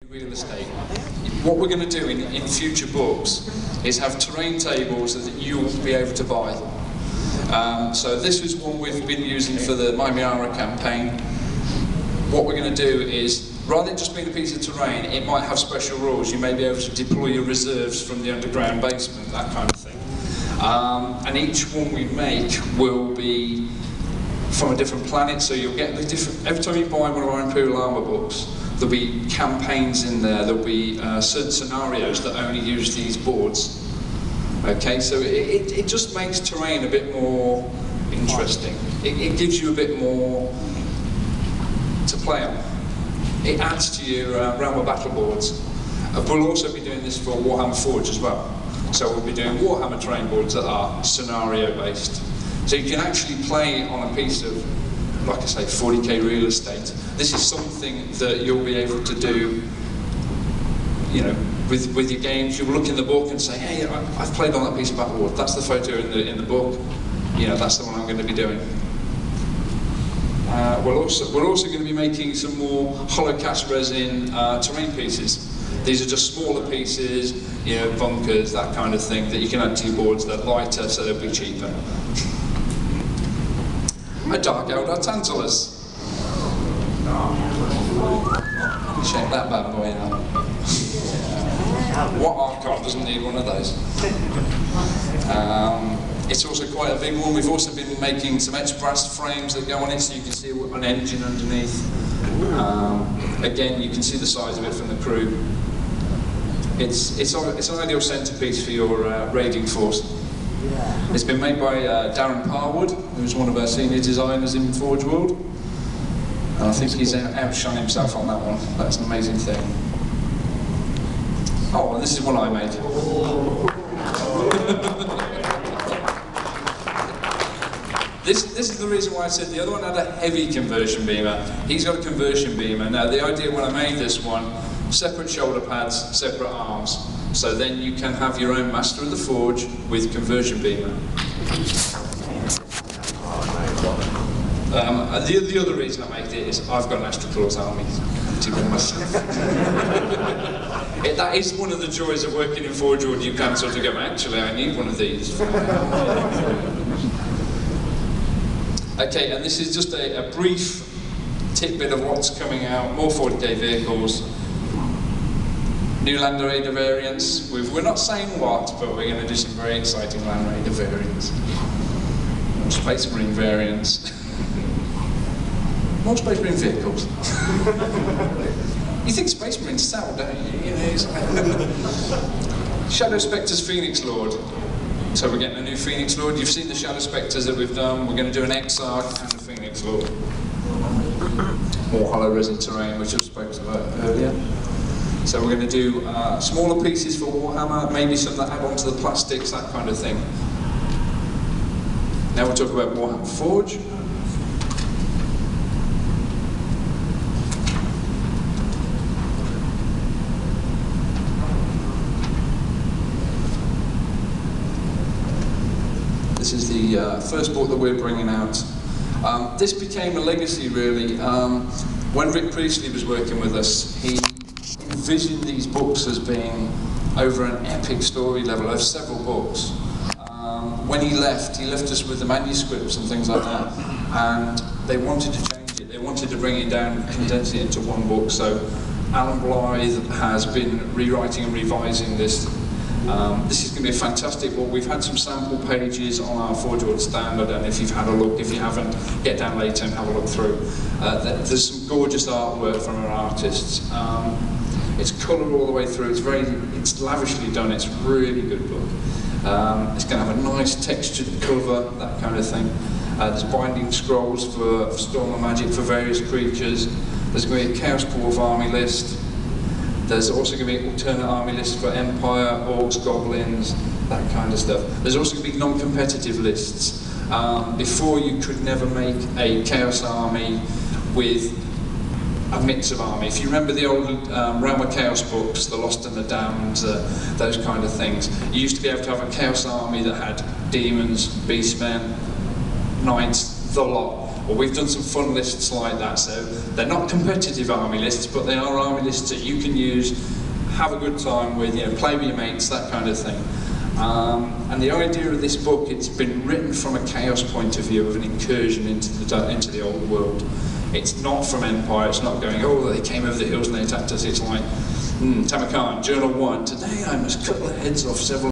real estate. What we're going to do in future books is have terrain tables that you'll be able to buy. So this is one we've been using for the Maimiara campaign. What we're going to do is, rather than just being a piece of terrain, it might have special rules. You may be able to deploy your reserves from the underground basement, that kind of thing. And each one we make will be from a different planet, so you'll get the different. Every time you buy one of our Imperial Armour books, there'll be campaigns in there. There'll be certain scenarios that only use these boards. Okay, so it just makes terrain a bit more interesting. It gives you a bit more to play on. It adds to your Realm of Battle boards. We'll also be doing this for Warhammer Forge as well. So we'll be doing Warhammer terrain boards that are scenario based. So you can actually play on a piece of, like I say, 40k real estate. This is something that you'll be able to do, you know, with your games. You'll look in the book and say, hey, I've played on that piece of battleboard. That's the photo in the book. You know, that's the one I'm going to be doing. We're also going to be making some more hollow cast resin terrain pieces. These are just smaller pieces, you know, bunkers, that kind of thing, that you can add to your boards. They're lighter, so they'll be cheaper. A Dark Eldar Tantalus. Check that bad boy out. What Archon doesn't need one of those? It's also quite a big one. We've also been making some etched brass frames that go on it, so you can see an engine underneath. Again, you can see the size of it from the crew. It's an ideal centerpiece for your raiding force. It's been made by Darren Parwood, who's one of our senior designers in Forgeworld. And I think he's outshone himself on that one. That's an amazing thing. Oh, and this is one I made. This is the reason why I said the other one had a heavy conversion beamer. He's got a conversion beamer. Now, the idea when I made this one, separate shoulder pads, separate arms. So then you can have your own Master of the Forge with conversion beamer. The other reason I made it is I've got an Astra Claws army to be myself. That is one of the joys of working in Forgeworld. You can sort of go, actually, I need one of these. Okay, and this is just a brief tidbit of what's coming out. More 40k vehicles. New Land Raider variants. We're not saying what, but we're going to do some very exciting Land Raider variants. More Space Marine variants. More Space Marine vehicles. You think Space Marines sell, don't you? You know, it's like Shadow Spectre's Phoenix Lord. So we're getting a new Phoenix Lord. You've seen the Shadow Spectres that we've done. We're going to do an Exarch and a Phoenix Lord. More hollow resin terrain, which I spoke about earlier. So we're going to do smaller pieces for Warhammer, maybe some that add on to the plastics, that kind of thing. Now we'll talk about Warhammer Forge. This is the first book that we're bringing out. This became a legacy, really. When Rick Priestley was working with us, he envisioned these books as being over an epic story level of several books. When he left us with the manuscripts and things like that, and they wanted to change it. They wanted to bring it down, condense it into one book. So Alan Blythe has been rewriting and revising this. This is going to be a fantastic book. We've had some sample pages on our Forgeworld stand. I don't know if you've had a look. If you haven't, get down later and have a look through. There's some gorgeous artwork from our artists. It's colour all the way through. It's lavishly done. It's a really good book. It's going to have a nice textured cover, that kind of thing. There's binding scrolls for Storm of Magic for various creatures. There's going to be a Chaos Dwarf army list. There's also going to be an alternate army list for Empire, Orcs, Goblins, that kind of stuff. There's also going to be non-competitive lists. Before, you could never make a Chaos army with a mix of army. If you remember the old Realm of Chaos books, the Lost and the Damned, those kind of things, you used to be able to have a Chaos army that had demons, beastmen, knights, the lot. Well, we've done some fun lists like that, so they're not competitive army lists, but they are army lists that you can use, have a good time with, you know, play with your mates, that kind of thing. And the idea of this book, it's been written from a chaos point of view, of an incursion into the old world. It's not from Empire, it's not going, oh, they came over the hills and they attacked us. It's like, Tamarkan, Journal 1, today I must cut the heads off several